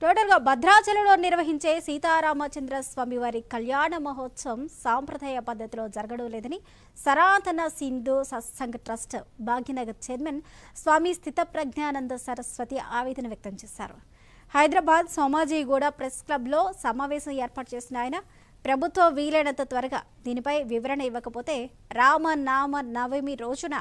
టోటల్గా భద్రాచలంలో నిర్వహించే సీతారామచంద్ర స్వామి వారి కళ్యాణ మహోత్సవం సాంప్రదాయ పద్ధతిలో జరగడం లేదని సనాతన సింధు సత్సంగ్ ట్రస్ట్ భాగ్యనగర్ చైర్మన్ స్వామి స్థితప్రజ్ఞానంద సరస్వతి ఆవేదన వ్యక్తం చేశారు. హైదరాబాద్ సోమాజిగూడ ప్రెస్ క్లబ్లో సమావేశం ఏర్పాటు చేసిన ఆయన ప్రభుత్వం వీలైనంత త్వరగా దీనిపై వివరణ ఇవ్వకపోతే రామనామ నవమి రోజున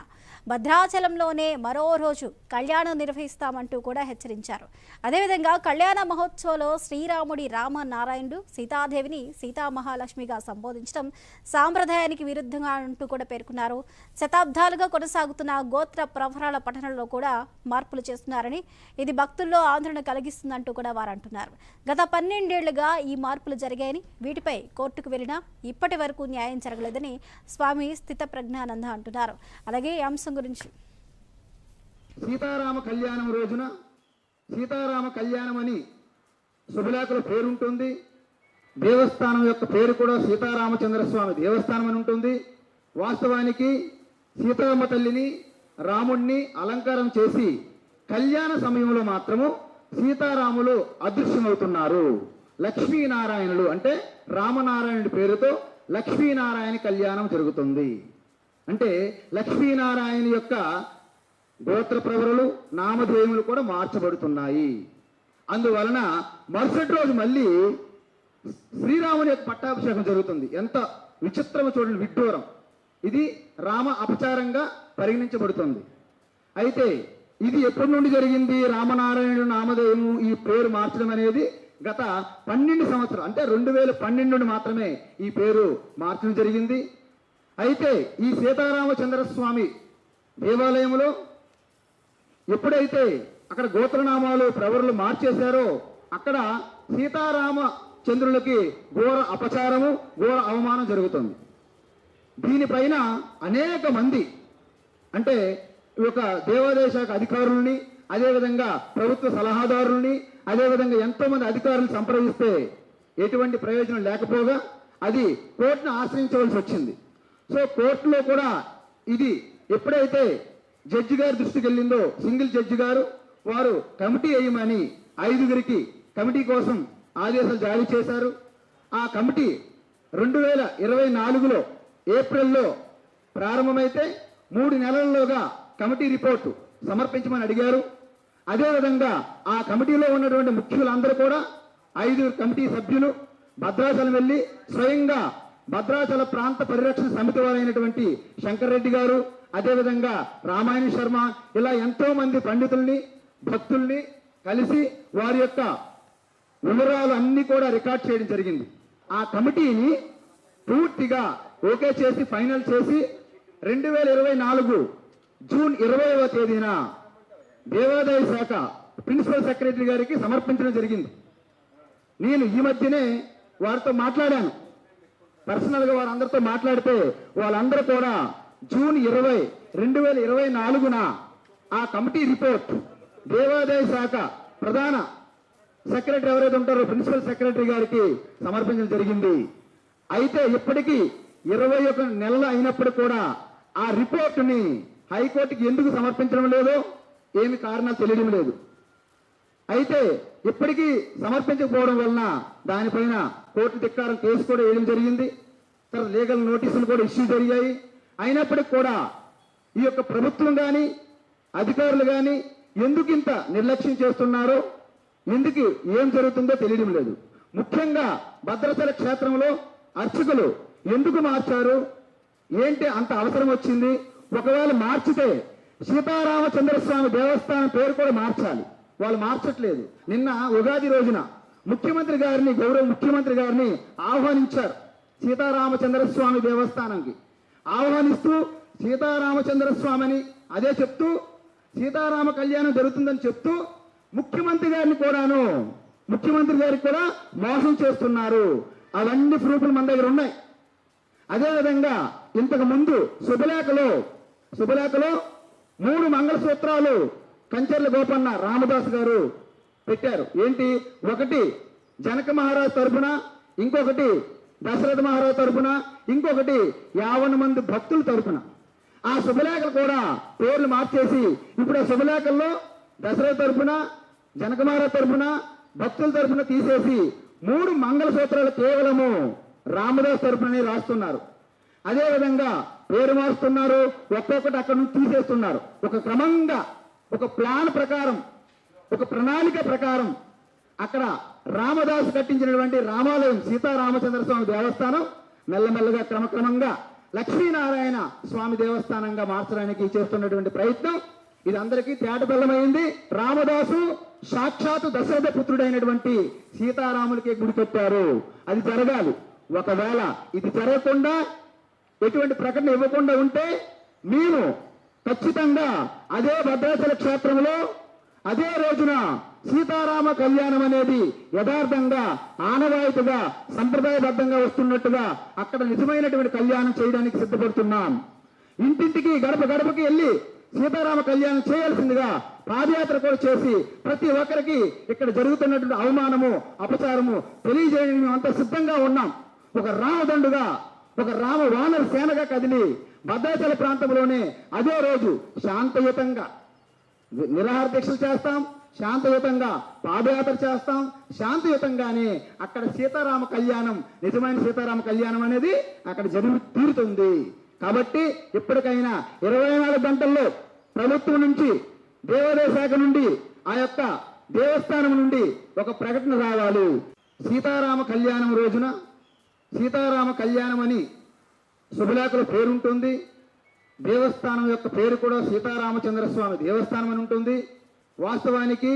భద్రాచలంలోనే మరో రోజు కళ్యాణం నిర్వహిస్తామంటూ కూడా హెచ్చరించారు. అదేవిధంగా కళ్యాణ మహోత్సవంలో శ్రీరాముడి రామనారాయణుడు సీతాదేవిని సీతామహాలక్ష్మిగా సంబోధించడం సాంప్రదాయానికి విరుద్ధంగా అంటూ కూడా పేర్కొన్నారు. శతాబ్దాలుగా కొనసాగుతున్న గోత్ర ప్రవరాల పఠనంలో కూడా మార్పులు చేస్తున్నారని ఇది భక్తుల్లో ఆందోళన కలిగిస్తుందంటూ కూడా వారు అంటున్నారు. గత 12 ఏళ్లుగా ఈ మార్పులు జరిగాయని వీటిపై కోర్టుకు వెళ్లినా ఇప్పటి వరకు న్యాయం జరగలేదని స్వామి స్థితప్రజ్ఞానంద అంటున్నారు. అలాగే ఈ అంశం గురించి సీతారామ కళ్యాణం రోజున సీతారామ కళ్యాణం అని శుభలేఖలో పేరుంటుంది. దేవస్థానం యొక్క పేరు కూడా సీతారామచంద్ర స్వామి దేవస్థానం అని ఉంటుంది. వాస్తవానికి సీతారామ తల్లిని రాముణ్ణి అలంకారం చేసి కళ్యాణ సమయంలో మాత్రము సీతారాములు అదృశ్యమవుతున్నారు. లక్ష్మీనారాయణులు అంటే రామనారాయణుడి పేరుతో లక్ష్మీనారాయణ కళ్యాణం జరుగుతుంది. అంటే లక్ష్మీనారాయణ యొక్క గోత్ర ప్రవరులు నామధేయములు కూడా మార్చబడుతున్నాయి. అందువలన మరుసటి రోజు మళ్ళీ శ్రీరాముని యొక్క పట్టాభిషేకం జరుగుతుంది. ఎంత విచిత్రము చూడండి, విడ్డూరం. ఇది రామ అపచారంగా పరిగణించబడుతుంది. అయితే ఇది ఎప్పటి నుండి జరిగింది? రామనారాయణుడు నామధేయము ఈ పేరు మార్చడం అనేది గత 12 సంవత్సరాలు అంటే 2012 నుండి మాత్రమే ఈ పేరు మార్చడం జరిగింది. అయితే ఈ సీతారామచంద్ర స్వామి దేవాలయంలో ఎప్పుడైతే అక్కడ గోత్రనామాలు ప్రవరులు మార్చేశారో అక్కడ సీతారామచంద్రులకి ఘోర అపచారము ఘోర అవమానం జరుగుతుంది. దీనిపైన అనేక మంది అంటే ఒక దేవాదాయ శాఖ అధికారులని అదేవిధంగా ప్రభుత్వ సలహాదారుల్ని అదేవిధంగా ఎంతో మంది అధికారులు సంప్రదిస్తే ఎటువంటి ప్రయోజనం లేకపోగా అది కోర్టును ఆశ్రయించవలసి వచ్చింది. సో కోర్టులో కూడా ఇది ఎప్పుడైతే జడ్జి గారి దృష్టికి వెళ్ళిందో సింగిల్ జడ్జి గారు వారు కమిటీ వేయమని 5గురికి కమిటీ కోసం ఆదేశాలు జారీ చేశారు. ఆ కమిటీ 2024లో ఏప్రిల్లో ప్రారంభమైతే 3 నెలల్లోగా కమిటీ రిపోర్టు సమర్పించమని అడిగారు. అదేవిధంగా ఆ కమిటీలో ఉన్నటువంటి ముఖ్యులందరూ కూడా 5 కమిటీ సభ్యులు భద్రాచలం వెళ్ళి స్వయంగా భద్రాచల ప్రాంత పరిరక్షణ సమితి వారైనటువంటి శంకర్ రెడ్డి గారు అదేవిధంగా రామాయణ శర్మ ఇలా ఎంతో మంది పండితుల్ని భక్తుల్ని కలిసి వారి యొక్క వివరాలు అన్ని కూడా రికార్డ్ చేయడం జరిగింది. ఆ కమిటీని పూర్తిగా ఓకే చేసి ఫైనల్ చేసి 2024 జూన్ 20వ తేదీన దేవాదాయ శాఖ ప్రిన్సిపల్ సెక్రటరీ గారికి సమర్పించడం జరిగింది. నేను ఈ మధ్యనే వారితో మాట్లాడాను. పర్సనల్గా వారందరితో మాట్లాడితే వాళ్ళందరూ కూడా జూన్ 20, 2024న ఆ కమిటీ రిపోర్ట్ దేవాదాయ శాఖ ప్రధాన సెక్రటరీ ఎవరైతే ఉంటారో ప్రిన్సిపల్ సెక్రటరీ గారికి సమర్పించడం జరిగింది. అయితే ఇప్పటికీ 21 నెలలు అయినప్పుడు కూడా ఆ రిపోర్టుని హైకోర్టుకి ఎందుకు సమర్పించడం లేదో ఏమి కారణాలు తెలియడం లేదు. అయితే ఇప్పటికీ సమర్పించకపోవడం వలన దానిపైన కోర్టు ధిక్కారం కేసు కూడా వేయడం జరిగింది. తర్వాత లీగల్ నోటీసులు కూడా ఇష్యూ జరిగాయి. అయినప్పటికీ కూడా ఈ యొక్క ప్రభుత్వం కానీ అధికారులు కానీ ఎందుకు ఇంత నిర్లక్ష్యం చేస్తున్నారో ఎందుకు ఏం జరుగుతుందో తెలియడం లేదు. ముఖ్యంగా భద్రాచల క్షేత్రంలో అర్చకులు ఎందుకు మార్చారు, ఏంటి అంత అవసరం వచ్చింది? ఒకవేళ మార్చితే సీతారామచంద్రస్వామి దేవస్థానం పేరు కూడా మార్చాలి. వాళ్ళు మార్చట్లేదు. నిన్న ఉగాది రోజున ముఖ్యమంత్రి గారిని గౌరవ ముఖ్యమంత్రి గారిని ఆహ్వానించారు సీతారామచంద్రస్వామి దేవస్థానంకి. ఆహ్వానిస్తూ సీతారామచంద్రస్వామి అని అదే చెప్తూ సీతారామ కళ్యాణం జరుగుతుందని చెప్తూ ముఖ్యమంత్రి గారికి కూడా మోసం చేస్తున్నారు. అవన్నీ ప్రూఫ్లు మన దగ్గర ఉన్నాయి. అదేవిధంగా ఇంతకు ముందు శుభలేఖలో 3 మంగళసూత్రాలు కంచర్ల గోపన్న రామదాస్ గారు పెట్టారు. ఏంటి? ఒకటి జనక మహారాజు తరఫున, ఇంకొకటి దశరథ మహారాజు తరఫున, ఇంకొకటి 50 మంది భక్తుల తరఫున. ఆ శుభలేఖలు కూడా పేర్లు మార్చేసి ఇప్పుడు ఆ శుభలేఖల్లో దశరథ తరఫున, జనక మహారాజు తరఫున, భక్తుల తరఫున తీసేసి 3 మంగళసూత్రాలు కేవలము రామదాస్ తరఫుననే రాస్తున్నారు. అదేవిధంగా పేరు మారుస్తున్నారు, ఒక్కొక్కటి అక్కడ నుంచి తీసేస్తున్నారు. ఒక క్రమంగా, ఒక ప్లాన్ ప్రకారం, ఒక ప్రణాళిక ప్రకారం అక్కడ రామదాసు కట్టించినటువంటి రామాలయం సీతారామచంద్ర స్వామి దేవస్థానం మెల్లమెల్లగా క్రమక్రమంగా లక్ష్మీనారాయణ స్వామి దేవస్థానంగా మార్చడానికి చేస్తున్నటువంటి ప్రయత్నం ఇది అందరికీ తేటబెల్లమైంది. రామదాసు సాక్షాత్తు దశరథ పుత్రుడైనటువంటి సీతారాములకి గుడి కట్టారు. అది జరగాలి. ఒకవేళ ఇది జరగకుండా, ఎటువంటి ప్రకటన ఇవ్వకుండా ఉంటే మేము ఖచ్చితంగా అదే భద్రాచల క్షేత్రంలో అదే రోజున సీతారామ కళ్యాణం అనేది యథార్థంగా, ఆనవాయితీగా, సంప్రదాయబద్ధంగా వస్తున్నట్టుగా అక్కడ నిజమైనటువంటి కళ్యాణం చేయడానికి సిద్ధపడుతున్నాం. ఇంటింటికి, గడప గడపకి వెళ్ళి సీతారామ కళ్యాణం చేయాల్సిందిగా పాదయాత్ర కూడా చేసి ప్రతి ఒక్కరికి ఇక్కడ జరుగుతున్నటువంటి అవమానము, అపచారము తెలియజేయడానికి మేము అంత సిద్ధంగా ఉన్నాం. ఒక రామదండుగా, ఒక రామ వానర సేనగా కదిలి భద్రాచల ప్రాంతంలోనే అదే రోజు శాంతయుతంగా నిరాహార దీక్షలు చేస్తాం, శాంతయుతంగా పాదయాత్ర చేస్తాం. శాంతియుతంగానే అక్కడ సీతారామ కళ్యాణం, నిజమైన సీతారామ కళ్యాణం అనేది అక్కడ జరిగి తీరుతుంది. కాబట్టి ఇప్పటికైనా 24 గంటల్లో ప్రభుత్వం నుంచి, దేవాదాయ శాఖ నుండి, ఆ యొక్క దేవస్థానం నుండి ఒక ప్రకటన రావాలి. సీతారామ కళ్యాణం రోజున సీతారామ కళ్యాణం అని శుభలేఖలో పేరుంటుంది. దేవస్థానం యొక్క పేరు కూడా సీతారామచంద్ర స్వామి దేవస్థానం అని ఉంటుంది. వాస్తవానికి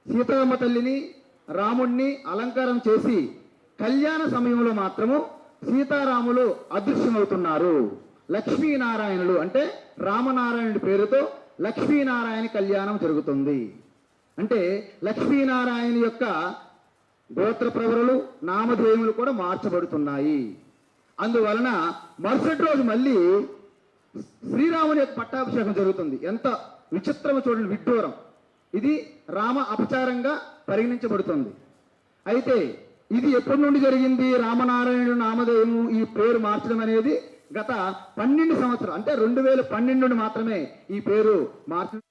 సీతారామ తల్లిని, రాముణ్ణి అలంకారం చేసి కళ్యాణ సమయంలో మాత్రము సీతారాములు అదృశ్యమవుతున్నారు. లక్ష్మీనారాయణులు అంటే రామనారాయణుడి పేరుతో లక్ష్మీనారాయణ కళ్యాణం జరుగుతుంది. అంటే లక్ష్మీనారాయణ యొక్క గోత్ర ప్రవరులు, నామధేయములు కూడా మార్చబడుతున్నాయి. అందువలన మరుసటి రోజు మళ్ళీ శ్రీరాముని యొక్క పట్టాభిషేకం జరుగుతుంది. ఎంత విచిత్రమో చూడండి, విడ్డూరం. ఇది రామ అపచారంగా పరిగణించబడుతుంది. అయితే ఇది ఎప్పటి నుండి జరిగింది? రామనారాయణుడు నామధేయము ఈ పేరు మార్చడం అనేది గత 12 సంవత్సరాలు, అంటే 2012 నుండి మాత్రమే ఈ పేరు మార్చడం.